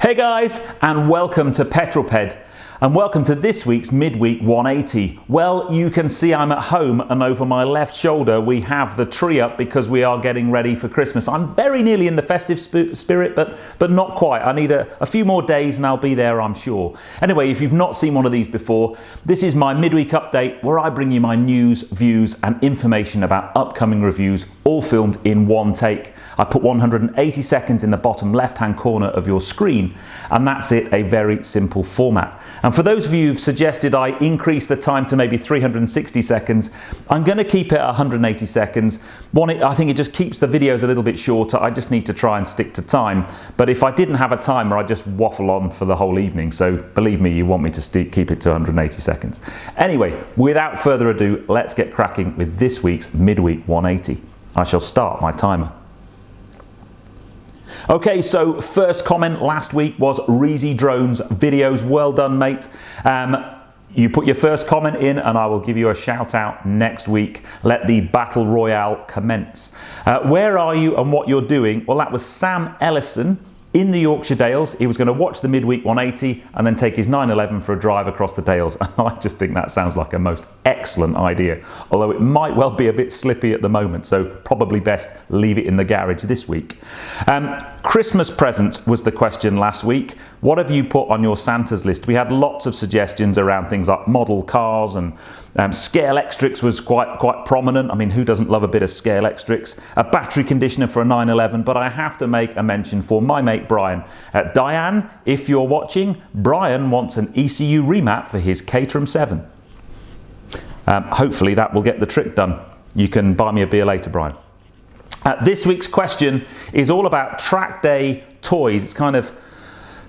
Hey guys, and welcome to Petrol, and welcome to this week's Midweek 180. Well, you can see I'm at home, and over my left shoulder we have the tree up because we are getting ready for Christmas. I'm very nearly in the festive spirit, but not quite. I need a few more days and I'll be there, I'm sure. Anyway, if you've not seen one of these before, this is my midweek update where I bring you my news, views and information about upcoming reviews, all filmed in one take. I put 180 seconds in the bottom left-hand corner of your screen, and that's it, a very simple format. And for those of you who've suggested I increase the time to maybe 360 seconds, I'm going to keep it at 180 seconds. I think it just keeps the videos a little bit shorter. I just need to try and stick to time. But if I didn't have a timer, I'd just waffle on for the whole evening. So believe me, you want me to keep it to 180 seconds. Anyway, without further ado, let's get cracking with this week's Midweek 180. I shall start my timer. Okay, so first comment last week was Reezy Drones videos. Well done, mate. You put your first comment in and I will give you a shout out next week. Let the battle royale commence. Where are you and what you're doing? Well, that was Sam Ellison in the Yorkshire Dales. He was going to watch the Midweek 180 and then take his 911 for a drive across the Dales. And I just think that sounds like a most excellent idea, although it might well be a bit slippy at the moment, so probably best leave it in the garage this week. Christmas presents was the question last week. What have you put on your Santa's list? We had lots of suggestions around things like model cars, and scale extrics was quite prominent. I mean, who doesn't love a bit of scale extrics? A battery conditioner for a 911, but I have to make a mention for my mate Brian. Diane, if you're watching, Brian wants an ECU remap for his Caterham 7. Hopefully that will get the trick done. You can buy me a beer later, Brian. This week's question is all about track day toys. It's kind of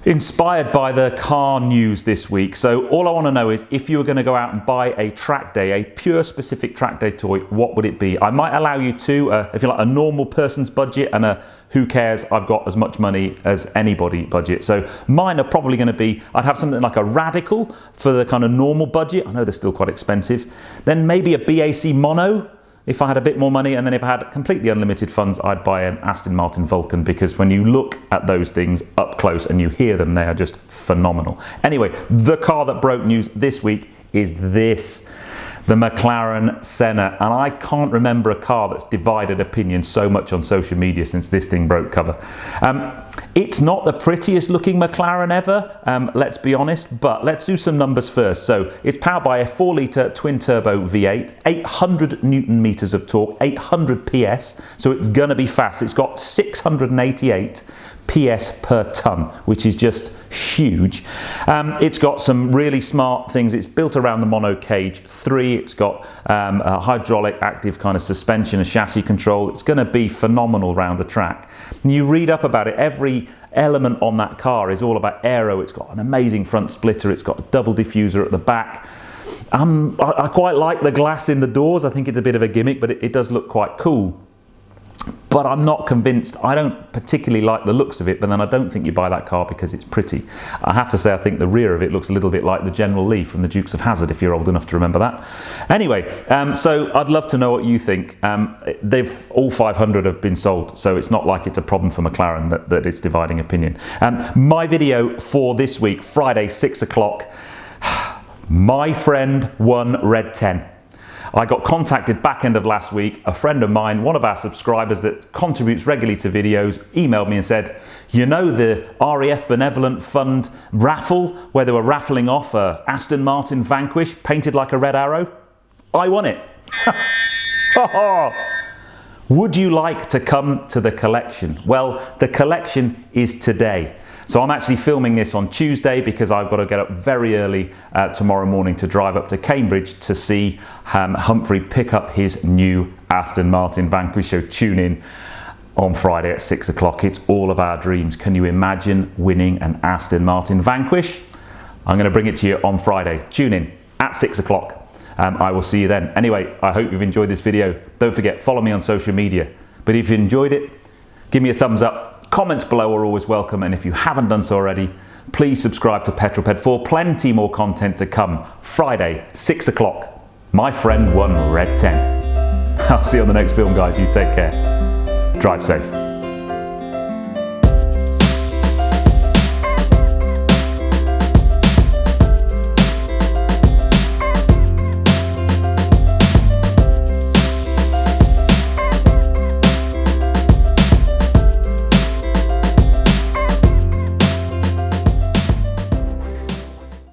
inspired by the car news this week. So all I want to know is, if you were going to go out and buy a track day, a pure specific track day toy, what would it be? I might allow you to, if you like, a normal person's budget and a who cares, I've got as much money as anybody budget. So mine are probably going to be, I'd have something like a Radical for the kind of normal budget. I know they're still quite expensive. Then maybe a BAC Mono if I had a bit more money, and then if I had completely unlimited funds, I'd buy an Aston Martin Vulcan, because when you look at those things up close and you hear them, they are just phenomenal. Anyway, the car that broke news this week is this, the McLaren Senna, and I can't remember a car that's divided opinion so much on social media since this thing broke cover. It's not the prettiest looking McLaren ever, let's be honest, but let's do some numbers first. So it's powered by a 4-litre twin-turbo V8, 800 newton meters of torque, 800 PS, so it's going to be fast. It's got 688 PS per tonne, which is just huge. It's got some really smart things. It's built around the mono cage 3. It's got a hydraulic active kind of suspension, a chassis control. It's going to be phenomenal around the track. And you read up about it, every element on that car is all about aero. It's got an amazing front splitter. It's got a double diffuser at the back. I quite like the glass in the doors. I think it's a bit of a gimmick, but it does look quite cool. But I'm not convinced. I don't particularly like the looks of it, but then I don't think you buy that car because it's pretty. I have to say, I think the rear of it looks a little bit like the General Lee from the Dukes of Hazzard, if you're old enough to remember that. Anyway, so I'd love to know what you think. All 500 have been sold, so it's not like it's a problem for McLaren that it's dividing opinion. My video for this week, Friday, 6 o'clock, my friend won Red 10. I got contacted back end of last week. A friend of mine, one of our subscribers that contributes regularly to videos, emailed me and said, you know the RAF Benevolent Fund raffle where they were raffling off a Aston Martin Vanquish painted like a red arrow? I won it. Would you like to come to the collection? Well, the collection is today. So I'm actually filming this on Tuesday because I've got to get up very early tomorrow morning to drive up to Cambridge to see Humphrey pick up his new Aston Martin Vanquish. So tune in on Friday at 6 o'clock. It's all of our dreams. Can you imagine winning an Aston Martin Vanquish? I'm going to bring it to you on Friday. Tune in at 6 o'clock. I will see you then. Anyway, I hope you've enjoyed this video. Don't forget, follow me on social media. But if you enjoyed it, give me a thumbs up. Comments below are always welcome, and if you haven't done so already, please subscribe to Petrol for plenty more content to come. Friday, 6 o'clock. My friend won Red 10. I'll see you on the next film, guys. You take care. Drive safe.